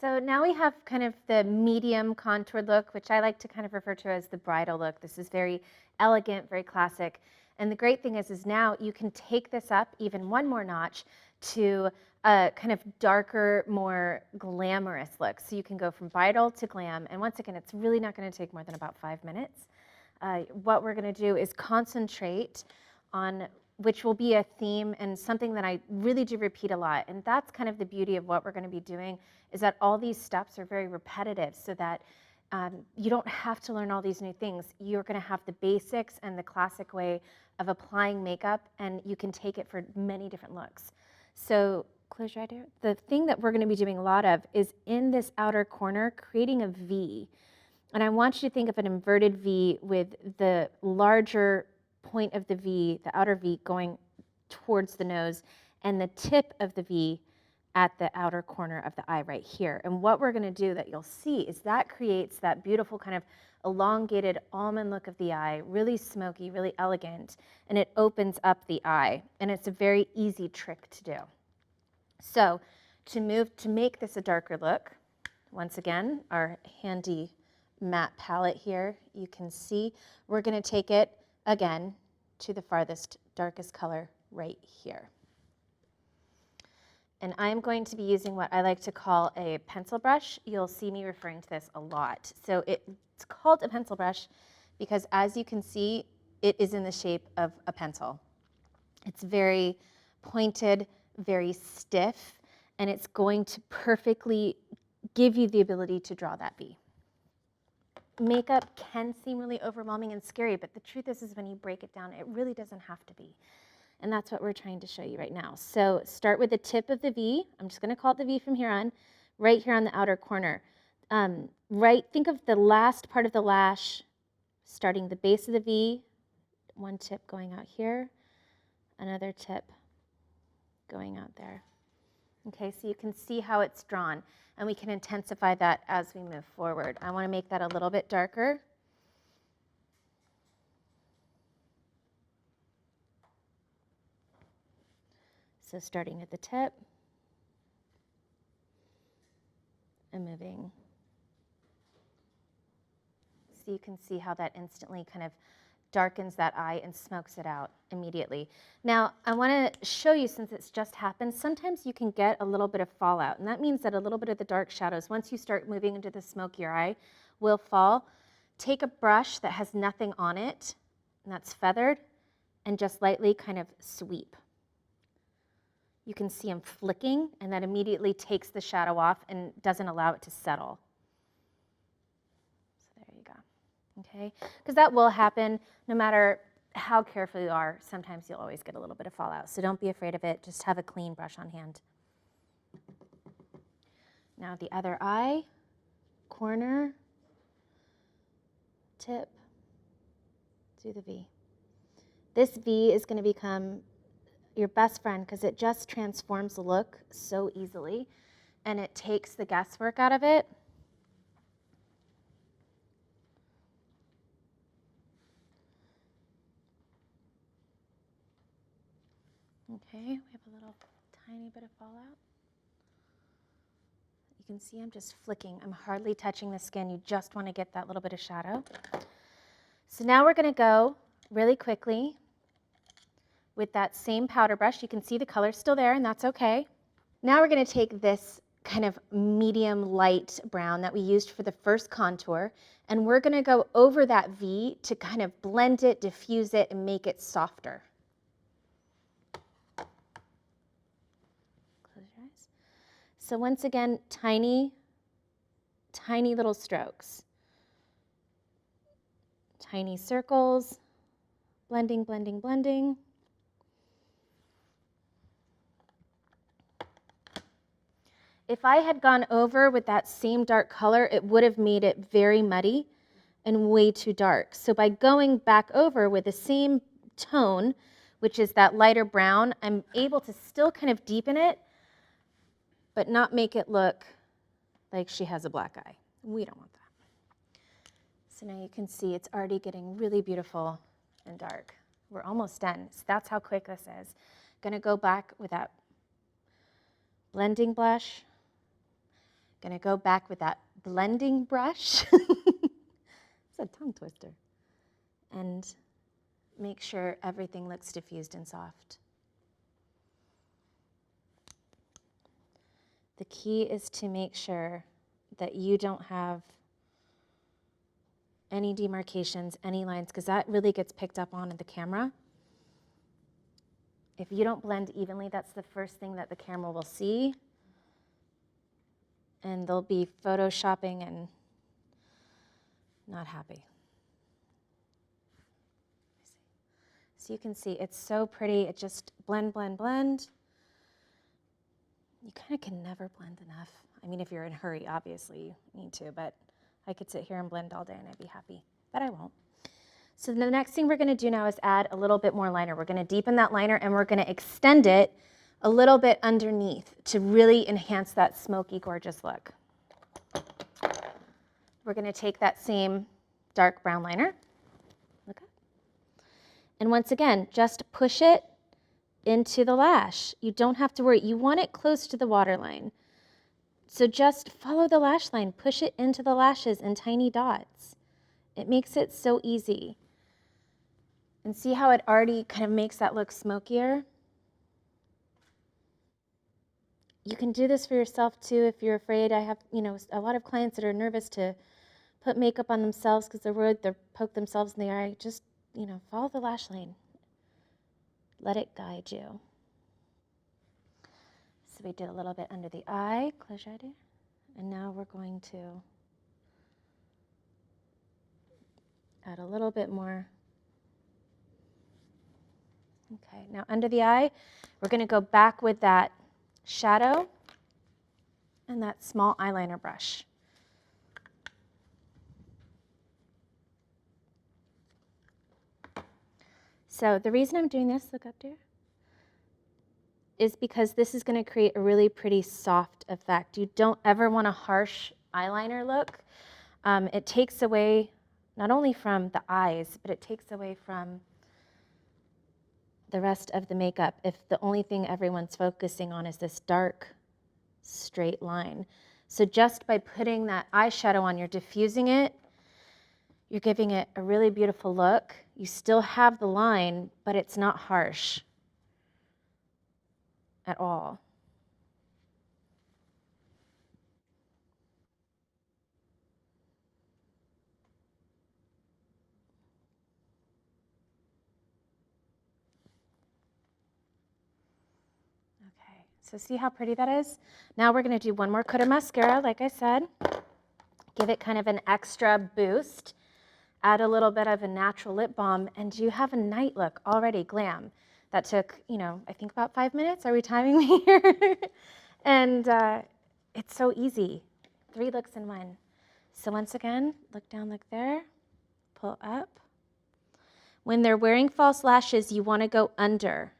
So now we have kind of the medium contour look, which I like to kind of refer to as the bridal look. This is very elegant, very classic. And the great thing is now you can take this up even one more notch to a kind of darker, more glamorous look. So you can go from bridal to glam. And once again, it's really not going to take more than about 5 minutes. What we're going to do is concentrate on which will be a theme and something that I really do repeat a lot. And that's kind of the beauty of what we're going to be doing, is that all these steps are very repetitive, so that you don't have to learn all these new things. You're going to have the basics and the classic way of applying makeup, and you can take it for many different looks. So close your eye there. The thing that we're going to be doing a lot of is in this outer corner, creating a V. And I want you to think of an inverted V with the larger point of the V, the outer V, going towards the nose, and the tip of the V at the outer corner of the eye right here. And what we're going to do that you'll see is that creates that beautiful kind of elongated almond look of the eye, really smoky, really elegant, and it opens up the eye. And it's a very easy trick to do. So to make this a darker look, once again, our handy matte palette here, you can see we're going to take it again to the farthest darkest color right here. And I'm going to be using what I like to call a pencil brush. You'll see me referring to this a lot. So it's called a pencil brush because, as you can see, it is in the shape of a pencil. It's very pointed, very stiff, and it's going to perfectly give you the ability to draw that V. Makeup can seem really overwhelming and scary, but the truth is when you break it down, it really doesn't have to be. And that's what we're trying to show you right now. So start with the tip of the V. I'm just going to call it the V from here on, right here on the outer corner. Think of the last part of the lash, starting the base of the V, one tip going out here, another tip going out there. Okay, so you can see how it's drawn, and we can intensify that as we move forward. I want to make that a little bit darker. So starting at the tip and moving. So you can see how that instantly kind of darkens that eye and smokes it out immediately. Now, I want to show you, since it's just happened, sometimes you can get a little bit of fallout, and that means that a little bit of the dark shadows, once you start moving into the smokier eye, will fall. Take a brush that has nothing on it, and that's feathered, and just lightly kind of sweep. You can see I'm flicking, and that immediately takes the shadow off and doesn't allow it to settle. So there you go. Okay, because that will happen no matter how careful you are. Sometimes you'll always get a little bit of fallout, so don't be afraid of it. Just have a clean brush on hand. Now the other eye, corner, tip, do the V. This V is going to become your best friend because it just transforms the look so easily, and it takes the guesswork out of it. Okay, we have a little tiny bit of fallout. You can see I'm just flicking. I'm hardly touching the skin. You just want to get that little bit of shadow. So now we're going to go really quickly with that same powder brush. You can see the color's still there, and that's okay. Now we're going to take this kind of medium light brown that we used for the first contour, and we're going to go over that V to kind of blend it, diffuse it, and make it softer. So once again, tiny, tiny little strokes. Tiny circles, blending, blending, blending. If I had gone over with that same dark color, it would have made it very muddy and way too dark. So by going back over with the same tone, which is that lighter brown, I'm able to still kind of deepen it, but not make it look like she has a black eye. We don't want that. So now you can see it's already getting really beautiful and dark. We're almost done. So that's how quick this is. Gonna go back with that blending blush. Gonna go back with that blending brush. It's a tongue twister. And make sure everything looks diffused and soft. The key is to make sure that you don't have any demarcations, any lines, because that really gets picked up on in the camera. If you don't blend evenly, that's the first thing that the camera will see. And they'll be photoshopping and not happy. So you can see it's so pretty. It just blend, blend, blend. You kind of can never blend enough. I mean, if you're in a hurry, obviously you need to, but I could sit here and blend all day and I'd be happy, but I won't. So the next thing we're gonna do now is add a little bit more liner. We're gonna deepen that liner and we're gonna extend it a little bit underneath to really enhance that smoky, gorgeous look. We're gonna take that same dark brown liner, look up, and once again, just push it into the lash. You don't have to worry. You want it close to the waterline. So just follow the lash line, push it into the lashes in tiny dots. It makes it so easy. And see how it already kind of makes that look smokier? You can do this for yourself too if you're afraid. I have, a lot of clients that are nervous to put makeup on themselves because they're worried they'll poke themselves in the eye. Just, follow the lash line. Let it guide you. So we did a little bit under the eye, close your eye there. And now we're going to add a little bit more. Okay, now under the eye, we're gonna go back with that shadow and that small eyeliner brush. So the reason I'm doing this, look up there, is because this is going to create a really pretty soft effect. You don't ever want a harsh eyeliner look. It takes away not only from the eyes, but it takes away from the rest of the makeup if the only thing everyone's focusing on is this dark, straight line. So just by putting that eyeshadow on, you're diffusing it, you're giving it a really beautiful look. You still have the line, but it's not harsh at all. Okay, so see how pretty that is? Now we're gonna do one more coat of mascara, like I said. Give it kind of an extra boost. Add a little bit of a natural lip balm, and you have a night look already, glam. That took, I think about 5 minutes. Are we timing me here? And it's so easy. 3 looks in one. So once again, look down, look there, pull up. When they're wearing false lashes, you want to go under.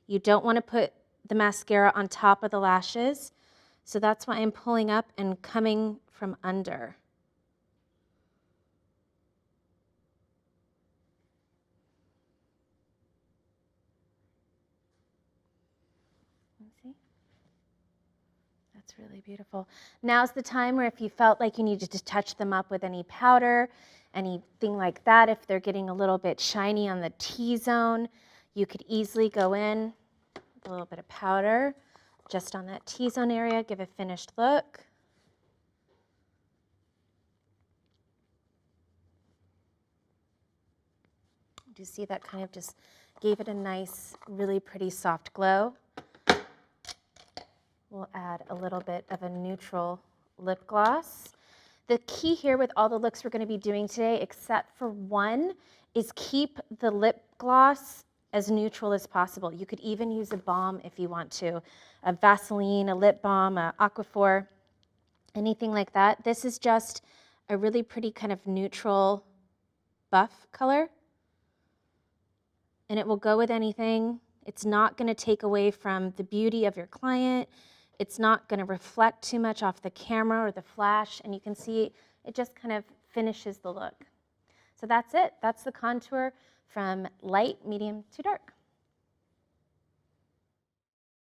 You don't want to put the mascara on top of the lashes. So that's why I'm pulling up and coming from under. See? That's really beautiful. Now's the time where if you felt like you needed to touch them up with any powder, anything like that, if they're getting a little bit shiny on the T-zone, you could easily go in with a little bit of powder just on that T-zone area, give a finished look. Do you see that kind of just gave it a nice, really pretty soft glow? We'll add a little bit of a neutral lip gloss. The key here with all the looks we're going to be doing today, except for one, is keep the lip gloss as neutral as possible. You could even use a balm if you want to, a Vaseline, a lip balm, a Aquaphor, anything like that. This is just a really pretty kind of neutral buff color, and it will go with anything. It's not going to take away from the beauty of your client. It's not going to reflect too much off the camera or the flash, and you can see it just kind of finishes the look. So that's it. That's the contour from light, medium to dark.